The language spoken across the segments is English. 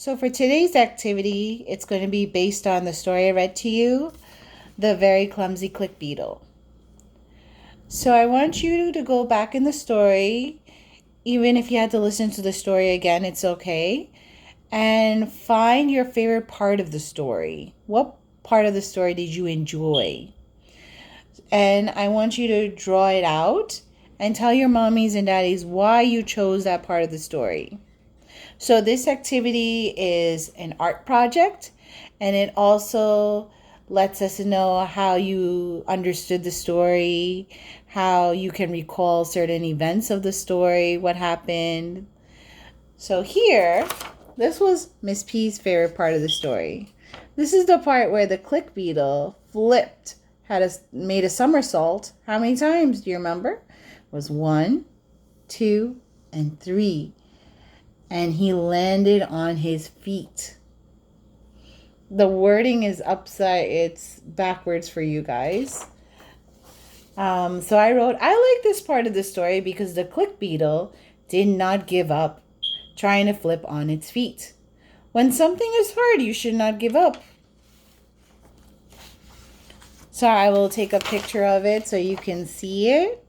So for today's activity, it's going to be based on the story I read to you, The Very Clumsy Click Beetle. So I want you to go back in the story, even if you had to listen to the story again, it's okay, and find your favorite part of the story. What part of the story did you enjoy? And I want you to draw it out and tell your mommies and daddies why you chose that part of the story. So this activity is an art project, and it also lets us know how you understood the story, how you can recall certain events of the story, what happened. So here, this was Miss P's favorite part of the story. This is the part where the click beetle flipped, made a somersault. How many times do you remember? It was 1, 2, and 3. And he landed on his feet. The wording is it's backwards for you guys. So I wrote, I like this part of the story because the click beetle did not give up trying to flip on its feet. When something is hard, you should not give up. So I will take a picture of it so you can see it.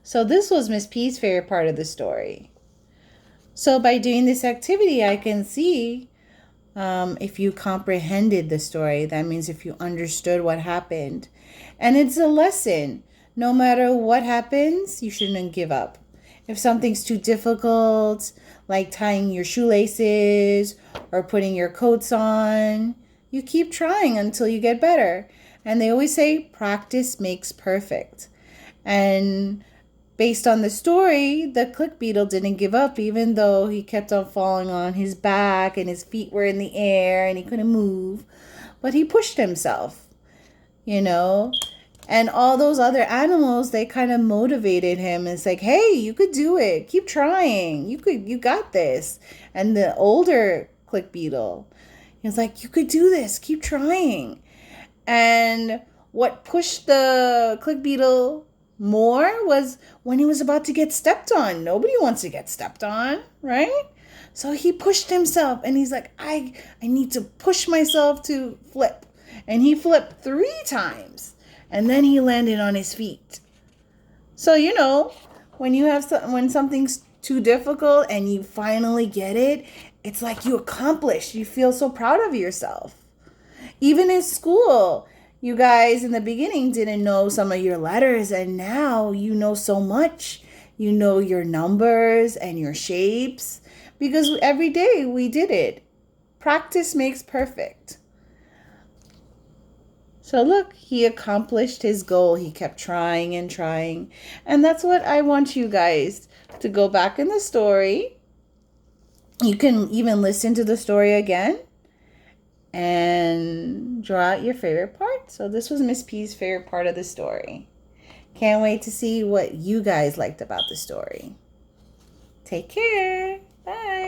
So this was Miss P's favorite part of the story. So by doing this activity, I can see if you comprehended the story. That means if you understood what happened. And it's a lesson. No matter what happens, you shouldn't give up. If something's too difficult, like tying your shoelaces or putting your coats on, you keep trying until you get better. And they always say practice makes perfect. And based on the story, the click beetle didn't give up even though he kept on falling on his back and his feet were in the air and he couldn't move. But he pushed himself, you know. And all those other animals, they kind of motivated him. It's like, hey, you could do it. Keep trying. You got this. And the older click beetle, he was like, you could do this. Keep trying. And what pushed the click beetle more was when he was about to get stepped on. Nobody wants to get stepped on, right? So he pushed himself and he's like, I need to push myself to flip. And he flipped 3 times and then he landed on his feet. So, when something's too difficult and you finally get it, it's like you accomplished. You feel so proud of yourself. Even in school, you guys in the beginning didn't know some of your letters, and now you know so much. You know your numbers and your shapes because every day we did it. Practice makes perfect. So look, he accomplished his goal. He kept trying and trying. And that's what I want you guys to go back in the story. You can even listen to the story again and draw out your favorite part. So this was Miss P's favorite part of the story. Can't wait to see what you guys liked about the story. Take care. Bye.